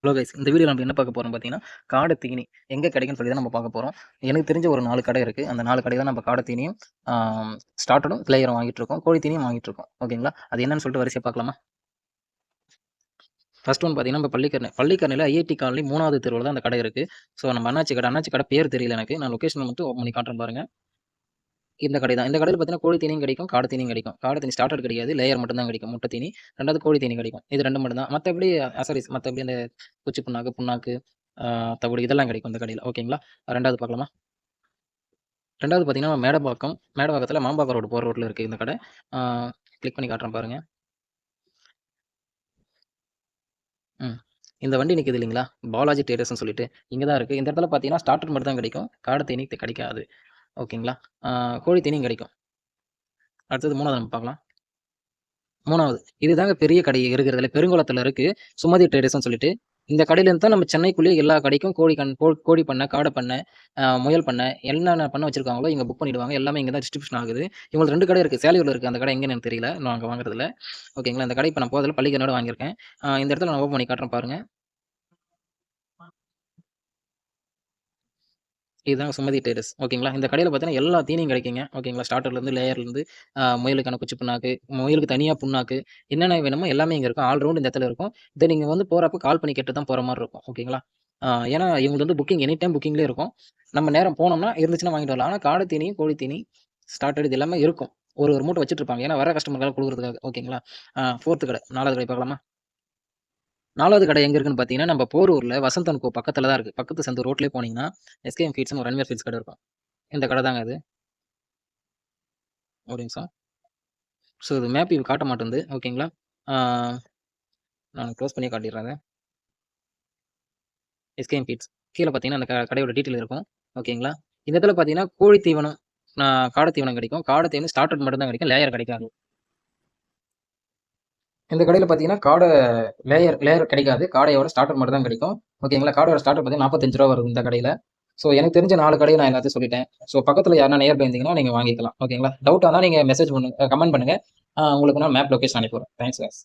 Hello guys, இந்த video நம்ம என்ன பார்க்க போறோம் பார்த்தீங்கன்னா, காடை தீனி எங்க கிடைக்கும்னு சொல்லி தான் நம்ம பார்க்க போறோம். எனக்கு தெரிஞ்ச ஒரு 4 கடை இருக்கு. அந்த 4 கடையில நம்ம காடை தீனியும், ஸ்டார்ட்டரும், லேயரும் வாங்கிட்டு இருக்கோம். கோழி தீனியும் வாங்கிட்டு இருக்கோம். ஓகேங்களா? அது என்னன்னு சொல்லிட்டு வரிசையா பார்க்கலாமா? ஃபர்ஸ்ட் ஒன் பார்த்தீங்கன்னா, நம்ம பள்ளிக்கரணையில ஐஐடி காலனி 3வது தெருவுல தான் அந்த கடை இருக்கு. ஸோ நம்ம அண்ணாச்சி கடை பேர் தெரியல எனக்கு. நான் லொகேஷன் மட்டும் ஓப்பன் பண்ணி காட்டுறேன் பாருங்க. இந்த கடை தான். இந்த கடையில பார்த்தீங்கன்னா, கோழி தீனியும் கிடைக்கும், காடை தீனியும் கிடைக்கும். காடை தீனி ஸ்டார்ட்டர் கிடைக்காது. லேயர் மட்டும் தான் கிடைக்கும். முட்டை தீனி. 2வது கோழி தீனி கிடைக்கும். இது 2 மட்டும் தான். மத்தபடி அந்த குச்சி புண்ணாக்கு, தவிடு இதெல்லாம் கிடைக்கும் இந்த கடையில. ஓகேங்களா? 2வது பார்க்கலாமா? 2வது பார்த்தீங்கன்னா, மேடவாக்கத்தில மாம்பாக்கம் ரோடு போற ரோட்ல இருக்கு இந்த கடை. ஆ கிளிக் பண்ணி காட்டுறேன் பாருங்க. ம். இந்த வண்டி நிக்குது இல்லைங்களா? பாலாஜி ட்ரேடர்ஸ்ன்னு சொல்லிட்டு, இங்க தான் இருக்கு. இந்த இடத்துல பார்த்தீங்கன்னா, ஸ்டார்ட்டர் மட்டும் தான் கிடைக்கும். காடை தீனி கிடைக்காது. ஓகேங்களா? ஆ கோழி தீனியும் கிடைக்கும். அடுத்தது 3வது நம்ம பார்க்கலாம். 3வது இதுதாங்க பெரிய கடை இருக்கிறதுல பெருங்குளத்துல இருக்கு. சுமதி ட்ரேடர்ஸ்ன்னு சொல்லிட்டு. இந்த கடையில இருந்து தான் நம்ம சென்னைக்குள்ளேயே எல்லா கடைக்கும் கோழி பண்ணை, காடை பண்ணை, முயல் பண்ணை என்னென்ன பண்ணை வச்சிருக்காங்களோ இங்க புக் பண்ணிடுவாங்க. எல்லாமே இங்க தான் டிஸ்ட்ரிபியூஷன் ஆகுது. இவங்களுக்கு 2 கடை இருக்கு. சேலையூர்ல இருக்கு. அந்த கடை எங்கன்னு எனக்கு தெரியல. நான் அங்க வாங்குறதில்ல. ஓகேங்களா? இந்த கடை இப்ப நான் போறதில்ல. பள்ளிக்கரணையோட வாங்கியிருக்கேன். இந்த இடத்துல நான் ஓப்பன் பண்ணி காட்டுறேன் பாருங்க. இதுதாங்க சுமதி ட்ரேடர்ஸ். ஓகேங்களா? இந்த கடையில பார்த்தீங்கன்னா, எல்லா தீனியும் கிடைக்குங்க. ஓகேங்களா? ஸ்டார்ட்டர்லேருந்து, லேயர்லேருந்து, முயலுக்கான குச்சி புண்ணாக்கு, முயலுக்கு தனியா புண்ணாக்கு, என்னென்ன வேணுமோ எல்லாமே இங்க இருக்கும். ஆல் ரவுண்ட் இந்த இடத்துல இருக்கும். இத நீங்க வந்து போறப்ப கால் பண்ணி கேட்டு தான் போற மாரி இருக்கும். ஓகேங்களா? ஏன்னா இவங்கள்து வந்து புக்கிங் எனி டைம் புக்கிங்லயே இருக்கும். நம்ம நேரம் போனோம்னா, இருந்துச்சுன்னா வாங்கிட்டு வரலாம். ஆனா காடை தீனி, கோழி தீனி, ஸ்டார்ட்டர் இது எல்லாமே இருக்கும். ஒரு மூட்டை வச்சுட்டு இருப்பாங்க. ஏன்னா வர கஸ்டமருக்காக குடுக்குறதுக்காக. ஓகேங்களா? 4த் கடை. 4வது கடை பார்க்கலாமா? 4வது கடை எங்க இருக்குன்னு பார்த்தீங்கன்னா, நம்ம போரூர்ல வசந்த் அண்ட் கோ பக்கத்துல தான் இருக்கு. பக்கத்து சந்து ரோட்லயே போனீங்கன்னா, எஸ்கேஎம் ஃபீட்ஸ்ன்னு ஒரு ரன்வீர் ஃபீட்ஸ் கடை இருக்கும். இந்த கடை தாங்க அது. ஒரு நிமிஷம். ஸோ இது மேப் இது காட்ட மாட்டேன்து. ஓகேங்களா? ஆ நான் க்ளோஸ் பண்ணியே காட்டிடுறேன் அத. SKM feeds. கீழ பார்த்தீங்கன்னா, அந்த கடையோட டீட்டெயில் இருக்கும். ஓகேங்களா? இந்த இடத்துல பார்த்தீங்கன்னா, கோழி தீவனம், காடை தீவனம் கிடைக்கும். காடை தீவனம் ஸ்டார்ட்டர் மட்டும் தான் கிடைக்கும். லேயர் கிடைக்காது. இந்த கடையில பார்த்தீங்கன்னா, லேயர் லேயர் கிடைக்காது. காடையோட ஸ்டார்ட்டர் மட்டும் தான் கிடைக்கும். ஓகேங்களா? காடையோட ஸ்டார்ட்டர் பார்த்தீங்கன்னா ரூ. 45 வருது இந்த கடையில. ஸோ எனக்கு தெரிஞ்ச 4 கடைய நான் எல்லாத்தையும் சொல்லிட்டேன். ஸோ பக்கத்துல யாருனா நியர் பை இருந்தீங்கன்னா, நீங்க வாங்கிக்கலாம். ஓகேங்களா? டவுட்டா இருந்தா நீங்க மெசேஜ் பண்ணுங்க, கமெண்ட் பண்ணுங்க. உங்களுக்கு நான் மேப் லொகேஷன் அனுப்பி விடுறேன். Thanks guys.